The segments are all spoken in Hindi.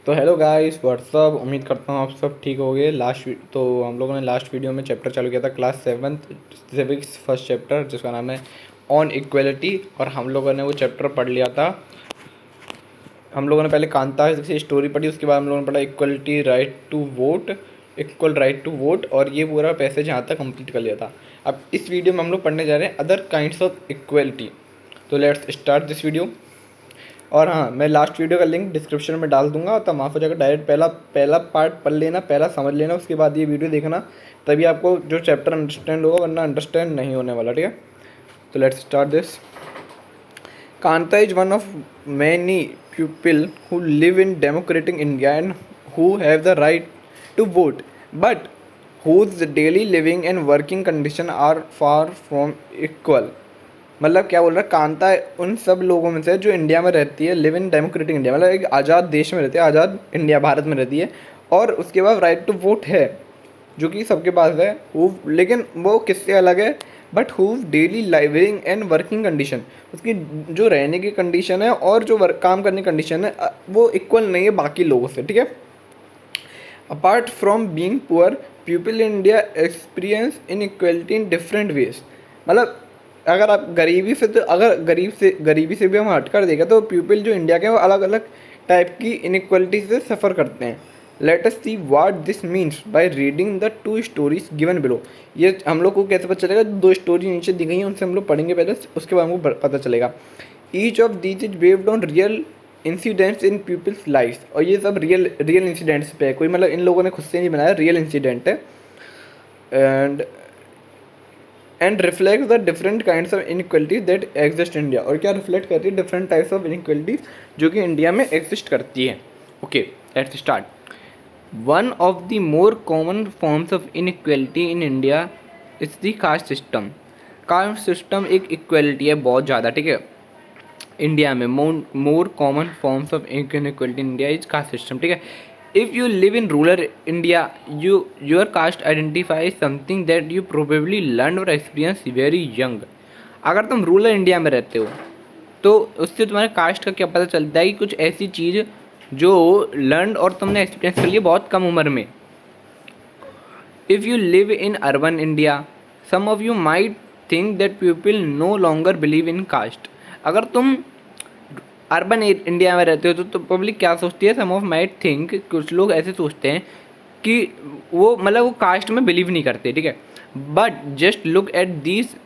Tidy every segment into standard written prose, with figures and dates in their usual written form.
तो हेलो गाइस, व्हाट्सअप। उम्मीद करता हूँ आप सब ठीक हो गए। तो हम लोगों ने लास्ट वीडियो में चैप्टर चालू किया था class 7th civics first chapter, जिसका नाम है ऑन इक्वलिटी। और हम लोगों ने वो चैप्टर पढ़ लिया था। हम लोगों ने पहले कांता की स्टोरी पढ़ी, उसके बाद हम लोगों ने पढ़ा equality right to vote, equal right to vote, और ये पूरा पैसेज यहाँ तक कंप्लीट कर लिया था। अब इस वीडियो में हम लोग पढ़ने जा रहे हैं अदर काइंड्स ऑफ इक्वलिटी। तो लेट्स स्टार्ट दिस वीडियो। और हाँ, मैं लास्ट वीडियो का लिंक डिस्क्रिप्शन में डाल दूंगा, तब वहाँ पर जाकर डायरेक्ट पहला पहला पार्ट पढ़ लेना, पहला समझ लेना, उसके बाद ये वीडियो देखना, तभी आपको जो चैप्टर अंडरस्टैंड होगा, वरना अंडरस्टैंड नहीं होने वाला। ठीक है, तो let's start this. Kanta is one of many people who live in democratic India and who have the right to vote, but whose daily living and working condition are far from equal। मतलब क्या बोल रहा है, कांता उन सब लोगों में से जो इंडिया में रहती है, लिव इन डेमोक्रेटिक इंडिया, मतलब एक आज़ाद देश में रहती है, आज़ाद इंडिया भारत में रहती है, और उसके बाद राइट टू वोट है जो कि सबके पास है। लेकिन वो किससे अलग है? But whose daily living and working condition, उसकी जो रहने की कंडीशन है और जो काम करने की कंडीशन है, वो इक्वल नहीं है बाकी लोगों से। ठीक है, apart from being poor, people in India experience in equality in different ways. मतलब अगर आप गरीबी से, तो अगर गरीबी से भी हम हट कर देगा, तो पीपल जो इंडिया के, वो अलग अलग टाइप की इनइक्वलिटी से सफ़र करते हैं। Let us see what this means by reading the two stories given below. ये हम लोग को कैसे पता चलेगा? दो स्टोरी नीचे दी गई हैं, उनसे हम लोग पढ़ेंगे पहले, उसके बाद हमको पता चलेगा। Each of these is based on real incidents in people's life, और ये सब रियल इंसिडेंट्स पे है। कोई मतलब इन लोगों ने खुद से नहीं बनाया, रियल इंसिडेंट है। And reflect the different kinds of inequalities that exist India. और क्या रिफ्लेक्ट करती है? डिफरेंट टाइप्स ऑफ इनइक्वलिटीज जो कि इंडिया में एग्जिस्ट करती है। Okay, let's start. One of the more common forms of inequality in India is the caste system. Caste system एक इक्वलिटी है बहुत ज़्यादा। ठीक है, इंडिया में more common forms of inequality in India is caste system. ठीक है, if you live in rural India, your cast identify something that you probably learn और एक्सपीरियंस वेरी यंग। अगर तुम रूरल इंडिया में रहते हो, तो उससे तुम्हारे कास्ट का क्या पता चलता है कि कुछ ऐसी चीज़ जो लर्न और तुमने एक्सपीरियंस कर लिया बहुत कम उम्र में। If you live in urban India, some of you might think that people no longer believe in caste. अगर तुम अर्बन इंडिया में रहते हो तो पब्लिक क्या सोचती है? सम ऑफ माइट थिंक, कुछ लोग ऐसे सोचते हैं कि वो मतलब वो कास्ट में बिलीव नहीं करते। ठीक है, but just look at these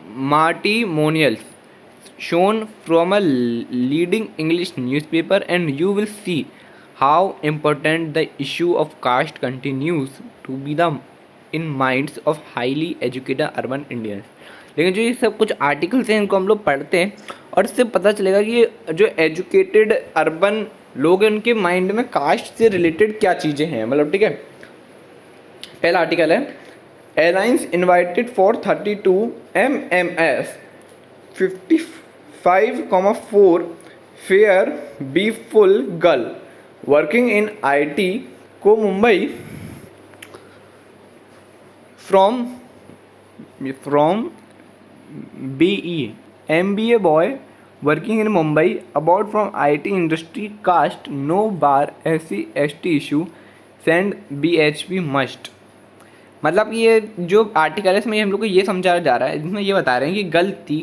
matrimonials shown from a leading English newspaper and you will see how important the issue of caste continues to be the in minds of highly educated urban Indians. लेकिन जो ये सब कुछ आर्टिकल्स हैं, इनको हम लोग पढ़ते हैं और इससे पता चलेगा कि ये जो एजुकेटेड अर्बन लोग हैं, उनके माइंड में कास्ट से रिलेटेड क्या चीज़ें हैं। मतलब ठीक है, पहला आर्टिकल है airlines invited for 32 MMS 55,4 fair be full girl working in IT को Mumbai from BE MBA boy working in Mumbai about from IT industry caste no bar SC ST issue send BHP must। मतलब कि ये जो आर्टिकल है, इसमें हम लोग को ये समझाया जा रहा है, जिसमें ये बता रहे हैं कि गलती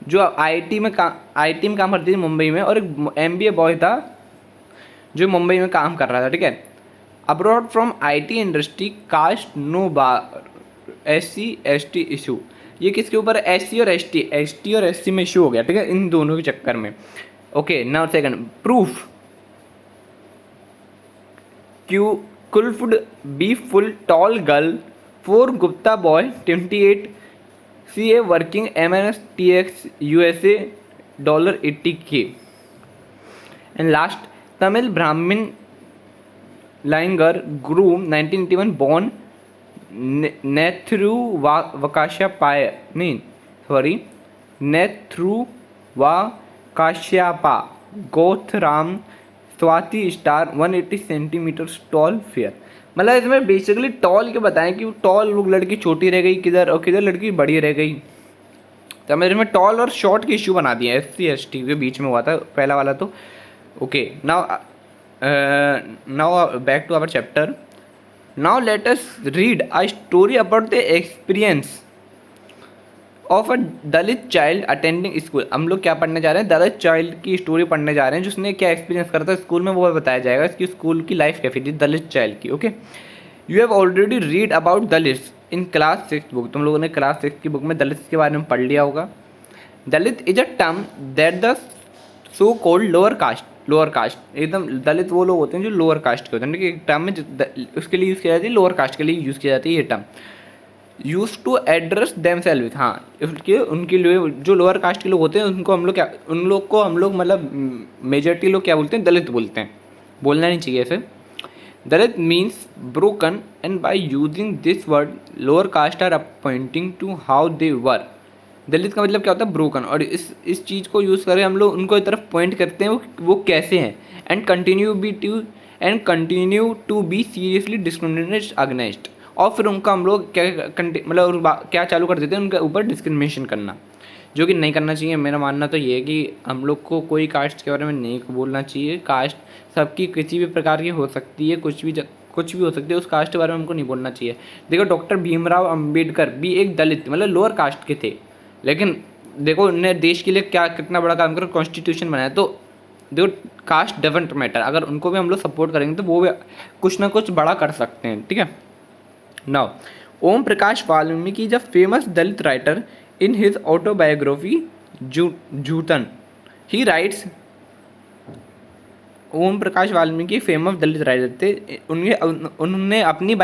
जो IT में काम करती थी मुंबई में, और एक MBA बॉय था जो मुंबई में काम कर रहा था। ठीक है, abroad from IT industry caste no bar SC ST issue. ये किसके ऊपर है? SC और ST और SC में इशू हो गया। ठीक है, इन दोनों के चक्कर में। ओके, नाउ सेकंड प्रूफ क्यू कुल्फुड be full tall girl for Gupta boy 28 CA working MNS TX USA $80K। And last, Tamil Brahmin लाइंगर ग्रूम 1981 बॉर्न नेथ्रुवाकाश्यपा gotram Swati star 180 centimetre tall fair. मतलब इसमें बेसिकली टॉल के बताएं कि टॉल लड़की छोटी रह गई किधर, और किधर लड़की बड़ी रह गई। तो मेरे में टॉल और शॉर्ट की इशू बना दिए SC ST के बीच में हुआ था पहला वाला। तो okay, now now back to our chapter. Now let us read a story about the experience of a Dalit child attending school. हम लोग क्या पढ़ने जा रहे हैं, दलित चाइल्ड की स्टोरी पढ़ने जा रहे हैं जिसने क्या एक्सपीरियंस करा था स्कूल में, वो बताया जाएगा. इसकी स्कूल की लाइफ कैसी थी दलित चाइल्ड की. Okay, you have already read about Dalit in class 6 book. तुम लोगों ने क्लास 6 की बुक में दलित के बारे में पढ़ लिया होगा. Dalit is a term that the so called lower caste. एकदम दलित वो लोग होते हैं जो लोअर कास्ट के होते हैं. एक टर्म में उसके लिए यूज़ किया जाती है, लोअर कास्ट के लिए यूज़ की जाती है ये term. Use to address themselves. हाँ, उनके लिए जो लोअर कास्ट के लोग होते हैं उनको हम लोग क्या, उन लोग को हम लोग मतलब मेजॉरिटी लोग क्या बोलते हैं, दलित बोलते हैं. बोलना नहीं चाहिए ऐसे. Dalit means broken and by using this word lower caste are appointing to how they were. Dalit का मतलब क्या होता है, ब्रोकन. और इस चीज़ को यूज़ करें हम लोग उनको एक तरफ पॉइंट करते हैं वो कैसे हैं. And continue to be seriously discriminate against. और फिर उनका हम लोग क्या मतलब क्या चालू कर देते हैं, उनके ऊपर डिस्क्रिमिनेशन करना, जो कि नहीं करना चाहिए. मेरा मानना तो ये है कि हम लोग को कोई कास्ट के बारे में नहीं बोलना चाहिए. कास्ट सबकी किसी भी प्रकार की हो सकती है, कुछ भी हो सकती है. उस कास्ट के बारे में हमको नहीं बोलना चाहिए. देखो डॉक्टर भीमराव अंबेडकर भी एक दलित मतलब लोअर कास्ट के थे, लेकिन देखो उन्होंने देश के लिए क्या कितना बड़ा काम करा, कॉन्स्टिट्यूशन बनाया. तो देखो कास्ट डजंट मैटर. अगर उनको भी हम लोग सपोर्ट करेंगे तो वो भी कुछ ना कुछ बड़ा कर सकते हैं. ठीक है. Now, Om Prakash Valmiki is a famous Dalit writer. In his autobiography, Jhutan, he writes. Om Prakash Valmiki famous Dalit writer थे. उन्होंने अपनी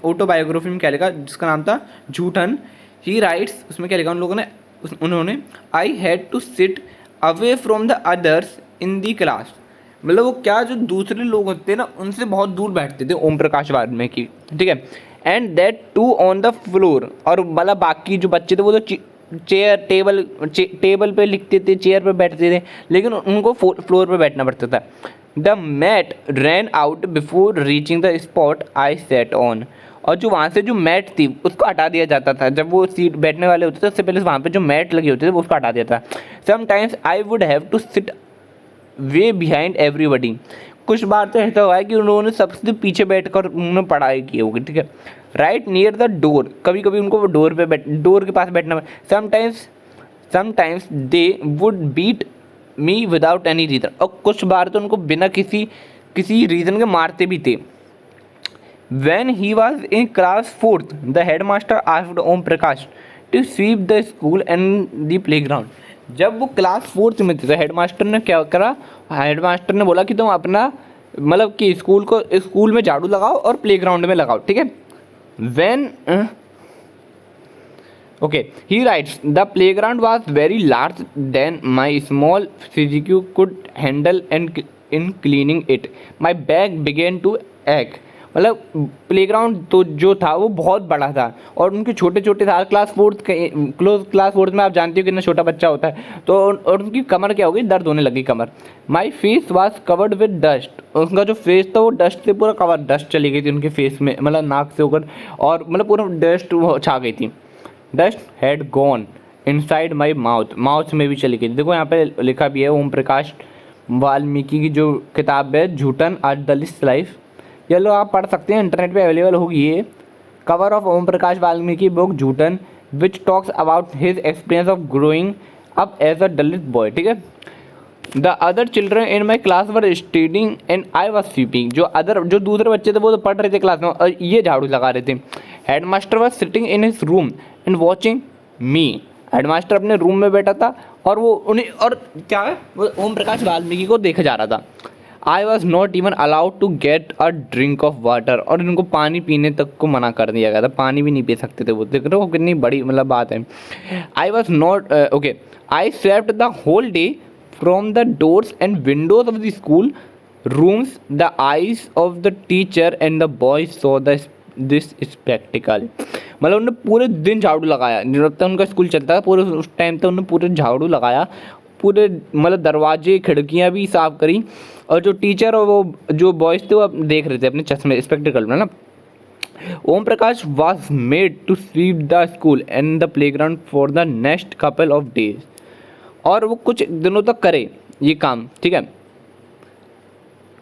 ऑटोबायोग्राफी में क्या लिखा जिसका नाम था झूठन. ही राइट्स, उसमें क्या लिखा उन्होंने I had to sit away from the others in the class. मतलब वो क्या, जो दूसरे लोग होते हैं ना उनसे बहुत दूर बैठते थे ओम प्रकाश वाल्मीकि. ठीक है. And that too on the floor. और मतलब बाकी जो बच्चे थे वो तो चेयर टेबल पे लिखते थे, चेयर पे बैठते थे, लेकिन उनको फ्लोर पे बैठना पड़ता था. The mat ran out before reaching the spot I sat on. और जो वहाँ से जो मैट थी उसको हटा दिया जाता था. जब वो सीट बैठने वाले होते थे उससे पहले वहाँ पे जो मैट लगे होते थे वो उसको हटा दिया था. Sometimes I would have to sit way behind everybody. कुछ बार तो ऐसा हुआ है कि उन्होंने सबसे पीछे बैठकर उन्होंने पढ़ाई की होगी. ठीक है. Right near the door. कभी कभी उनको डोर के पास बैठना. Sometimes they would beat me without any reason. और कुछ बार तो उनको बिना किसी रीज़न के मारते भी थे. When he was in class 4th, the headmaster asked Om Prakash to sweep the school and the playground. जब वो क्लास 4th में थे तो हेडमास्टर ने क्या करा, हेडमास्टर ने बोला कि तुम अपना मतलब कि स्कूल में झाड़ू लगाओ और प्लेग्राउंड में लगाओ. ठीक है. When okay, he writes, the playground was very large than my small physique could handle, and in cleaning it, my back began to ache. मतलब प्लेग्राउंड तो जो था वो बहुत बड़ा था और उनके छोटे छोटे था. क्लास 4th में आप जानते हो कितना छोटा बच्चा होता है. तो और उनकी कमर क्या हो गई, दर्द होने लगी कमर. My face was covered with dust. उनका जो फेस था वो डस्ट से पूरा कवर, डस्ट चली गई थी उनके फेस में, मतलब नाक से होकर, और मतलब पूरा डस्ट छा गई थी. Dust had gone inside my mouth में भी चली गई. देखो यहाँ पे लिखा भी है ओम प्रकाश वाल्मीकि की जो किताब है झूठन आ दलित लाइफ, ये लो आप पढ़ सकते हैं, इंटरनेट पे अवेलेबल होगी. ये cover of Om Prakash Valmiki book Joothan which talks about his experience of growing up as a Dalit boy. ठीक है. The other children in my class were studying and I was sweeping. जो दूसरे बच्चे थे वो तो पढ़ रहे थे क्लास में और ये झाड़ू लगा रहे थे. Head master was sitting in his room and watching me. Headmaster अपने रूम में बैठा था और वो उन्हें, और क्या है, वो ओम प्रकाश वाल्मीकि को देखा जा रहा था. I was not even allowed to get a drink of water. और इनको पानी पीने तक को मना कर दिया गया था, पानी भी नहीं पी सकते थे वो. देख रहे हो कितनी बड़ी मतलब बात है. I was not okay. I swept the whole day from the doors and windows of the school rooms. The eyes of the teacher and the boys saw this spectacle. मतलब उन्होंने पूरे दिन झाड़ू लगाया, जब तक उनका स्कूल चलता था पूरे उस टाइम तक उन्होंने पूरे झाड़ू लगाया, पूरे मतलब दरवाजे खिड़कियाँ भी साफ़ करी. और जो टीचर और वो जो बॉयज़ थे वो देख रहे थे अपने चश्मे स्पेक्टिकल में ना. Om Prakash was made to sweep the school and the playground for the next couple of days. और वो कुछ दिनों तक करे ये काम. ठीक है.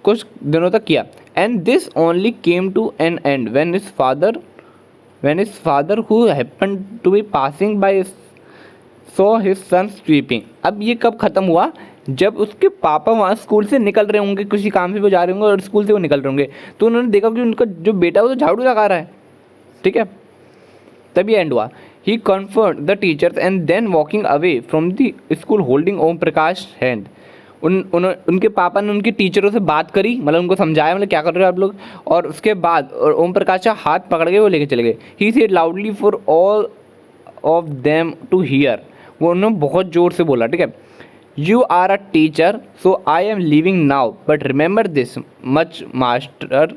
कुछ दिनों तक किया। And this only came to an end when his father who happened to be passing by saw his son sweeping. अब ये कब ख़त्म हुआ, जब उसके पापा वहाँ स्कूल से निकल रहे होंगे, किसी काम से वो जा रहे होंगे और स्कूल से वो निकल रहे होंगे, तो उन्होंने देखा कि उनका जो बेटा है वो तो झाड़ू लगा रहा है, ठीक है, तभी एंड हुआ। He comfort the teachers and then walking away from the school holding Om Prakash hand. उनके पापा ने उनके टीचरों से बात करी, मतलब उनको समझाया मतलब क्या कर रहे हो आप लोग, और उसके बाद और ओम प्रकाश का हाथ पकड़ के वो लेके चले गए। He said loudly for all of them to hear, वो उन्होंने बहुत ज़ोर से बोला, ठीक है। You are a teacher so I am leaving now, but remember this much master,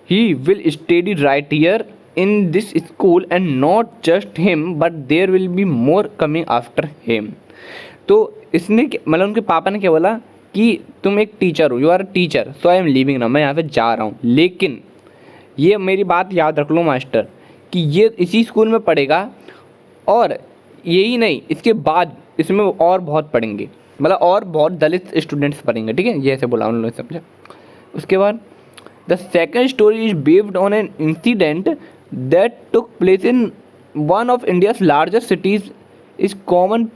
he will study right here in this school and not just him but there will be more coming after him. तो इसने मतलब उनके पापा ने क्या बोला कि तुम एक टीचर हो, you are a teacher so I am leaving now, मैं यहाँ पे जा रहा हूँ, लेकिन ये मेरी बात याद रख लो मास्टर कि ये इसी स्कूल में पढ़ेगा, और यही नहीं इसके बाद इसमें और बहुत पढ़ेंगे, मतलब और बहुत दलित स्टूडेंट्स पढ़ेंगे, ठीक है, ये ऐसे बोला उन्होंने, समझा। उसके बाद the second story is based on an incident that took place in one of India's largest cities, is common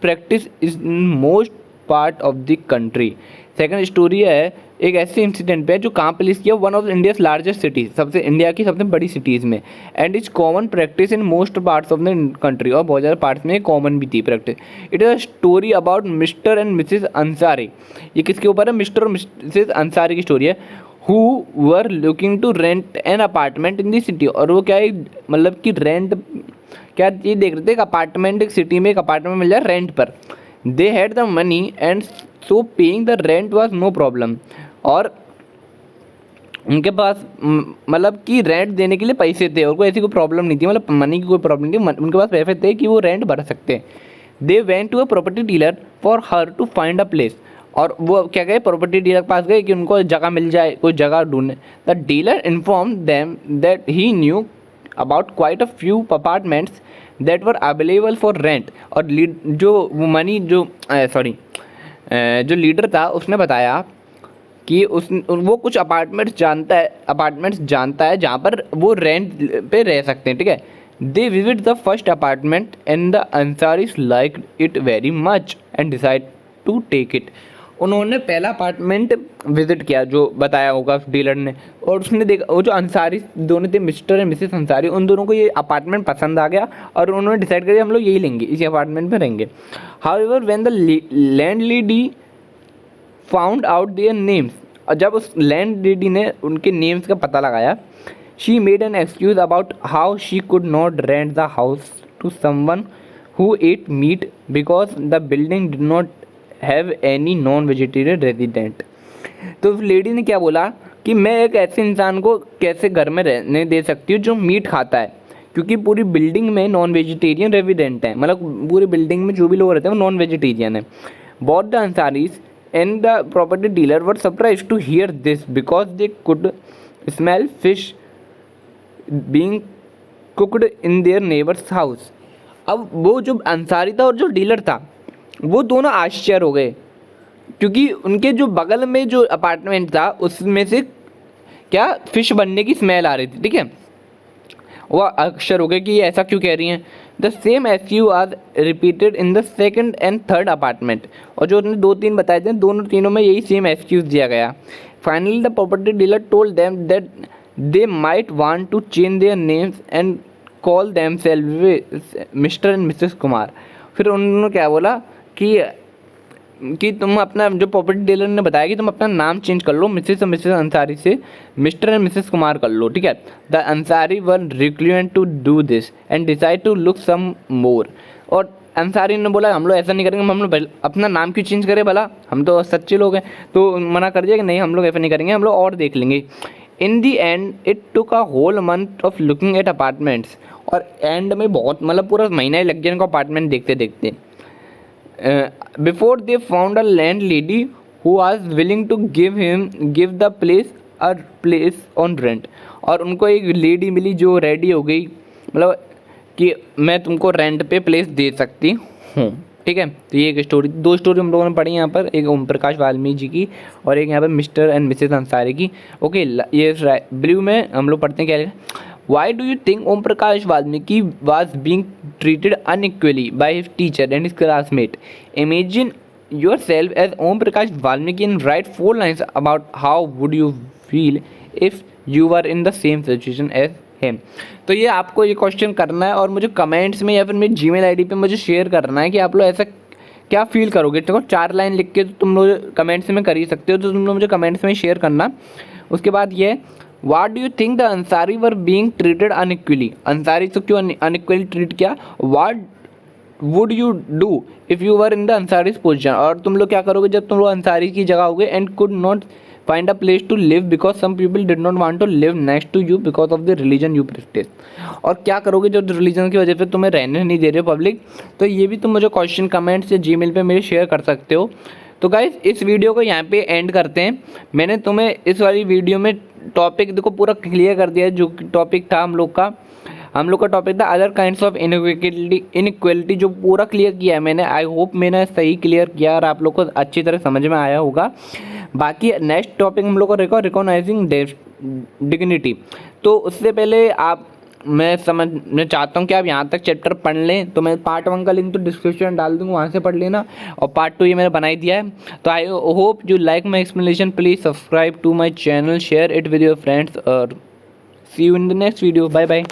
practice is in most part of the country. Second story है एक ऐसे इंसिडेंट पे जो कहाँ प्लेस किया, one of India's largest cities, सबसे इंडिया की सबसे बड़ी सिटीज़ में, and is common practice in most parts of the country, और बहुत ज़्यादा पार्ट्स में कॉमन भी थी practice. It is a story about mister and Mrs Ansari. ये किसके ऊपर है, मिस्टर और मिसेस अंसारी की स्टोरी है, who were looking to rent an apartment in the city. और वो क्या है, मतलब कि रेंट क्या ये देख रहे थे, एक अपार्टमेंट एक सिटी में एक अपार्टमेंट मिल जाए रेंट पर। They had the money and so paying the rent was no problem, और उनके पास मतलब कि रेंट देने के लिए पैसे थे और कोई ऐसी कोई प्रॉब्लम नहीं थी, मतलब मनी की कोई प्रॉब्लम नहीं थी, उनके पास पैसे थे कि वो रेंट भर सकते हैं। They went to a property dealer for her to find a place, और वो क्या गए प्रॉपर्टी डीलर के पास गए कि उनको जगह मिल जाए, कोई जगह ढूंढे। The dealer inform them that he knew about quite a few apartments that were available for rent. और जो मनी जो जो लीडर था उसने बताया कि वो कुछ अपार्टमेंट्स जानता है जहाँ पर वो रेंट पे रह सकते हैं, ठीक है। They visit the first apartment and the Ansaris like it very much and decide to take it. उन्होंने पहला अपार्टमेंट विजिट किया जो बताया होगा उस डीलर ने, और उसने देखा वो जो अंसारी दोनों थे, मिस्टर एंड मिसेस अंसारी, उन दोनों को ये अपार्टमेंट पसंद आ गया और उन्होंने डिसाइड किया हम लोग यही लेंगे, इसी अपार्टमेंट में रहेंगे। However when the landlady found out their names, और जब उस लैंड लेडी ने उनके नेम्स का पता लगाया, she made an excuse about how she could not rent the house to someone who ate meat because the building did not have any non vegetarian resident. तो उस लेडी ने क्या बोला कि मैं एक ऐसे इंसान को कैसे घर में रहने दे सकती हूँ जो मीट खाता है, क्योंकि पूरी बिल्डिंग में नॉन वेजिटेरियन रेजिडेंट है, मतलब पूरी बिल्डिंग में जो भी लोग रहते हैं वो नॉन वेजिटेरियन है। Both the Ansaris and the property dealer were surprised to hear this because they could smell fish being cooked in their neighbor's house। अब वो जो अंसारी था और जो डीलर था वो दोनों आश्चर्य हो गए, क्योंकि उनके जो बगल में जो अपार्टमेंट था उसमें से क्या फिश बनने की स्मेल आ रही थी, ठीक है। वो अक्षर हो गए कि ये ऐसा क्यों कह रही हैं। The same excuse are repeated in the second and third apartment, और जो उन्होंने दो तीन बताए थे दोनों तीनों में यही सेम एक्सक्यूज दिया गया। Finally the property dealer told them that they might want to change their names and call them self mister and Mrs Kumar. फिर उन्होंने क्या बोला कि तुम अपना, जो प्रॉपर्टी डीलर ने बताया कि तुम अपना नाम चेंज कर लो मिसेस और मिसेस अंसारी से मिस्टर एंड मिसेस कुमार कर लो, ठीक है। The Ansari were requested to do this and decide to look some more. और अंसारी ने बोला हम लोग ऐसा नहीं करेंगे, हम लोग अपना नाम क्यों चेंज करें भला, हम तो सच्चे लोग हैं। तो मना कर दिया कि नहीं हम लोग ऐसा नहीं करेंगे, हम लोग और देख लेंगे। In the end it took a whole month of looking at apartments, और एंड में बहुत मतलब पूरा महीना ही लग गया इनको अपार्टमेंट देखते देखते। Before they found a landlady who was willing to give the place on rent. और उनको एक लेडी मिली जो रेडी हो गई, मतलब कि मैं तुमको रेंट पे प्लेस दे सकती हूँ। ठीक है। तो ये एक स्टोरी, 2 स्टोरी हम लोगों ने पढ़ी यहाँ पर, एक ओम प्रकाश वाल्मीकि जी की और एक यहाँ पर मिस्टर एंड मिसेस अंसारी की। ओके, ये ब्लू में हम लोग पढ़ते हैं क्या लिखा। Why do you think Om Prakash Valmiki was being treated unequally by his teacher and his classmate? Imagine yourself as Om Prakash Valmiki and write 4 lines about how would you feel if you were in the same situation as him। तो ये आपको ये क्वेश्चन करना है और मुझे कमेंट्स में या फिर मेरी जीमेल आईडी पे मुझे शेयर करना है कि आप लोग ऐसा क्या फील करोगे। देखो 4 लाइन लिख के तो तुम लोग कमेंट्स में कर ही सकते हो, तो तुम लोग मुझे कमेंट्स में शेयर करना। उसके बाद ये what do you think the Ansari were being treated unequally? Ansari तो क्यों अनइक्वली ट्रीट किया? What would you do if you were in the Ansaris position? और तुम लोग क्या करोगे जब तुम लोग अंसारी की जगह होगे and could not find a place to live because some people did not want to live next to you because of the religion you practise. और क्या करोगे जो रिलीजन की वजह से तुम्हें रहने नहीं दे रहे पब्लिक? तो ये भी तुम मुझे क्वेश्चन कमेंट्स या जीमेल पे मेरे शेयर कर सकते हो। तो गाइज इस वीडियो को यहाँ पे एंड करते हैं। मैंने तुम्हें इस वाली वीडियो में टॉपिक देखो पूरा क्लियर कर दिया है। जो टॉपिक था हम लोग का टॉपिक था अदर काइंड्स ऑफ इनइक्वलिटी, जो पूरा क्लियर किया है मैंने। आई होप मैंने सही क्लियर किया और आप लोग को अच्छी तरह समझ में आया होगा। बाकी नेक्स्ट टॉपिक हम लोग को रहेगा रिकॉग्नाइजिंग डिग्निटी। तो उससे पहले मैं चाहता हूँ कि आप यहाँ तक चैप्टर पढ़ लें। तो मैं पार्ट 1 का लिंक तो डिस्क्रिप्शन डाल दूँगा, वहाँ से पढ़ लेना। और पार्ट 2 ये मैंने बना ही दिया है। तो I hope you like my explanation. Please subscribe to my channel, share it with your friends और see you in the next video. Bye bye.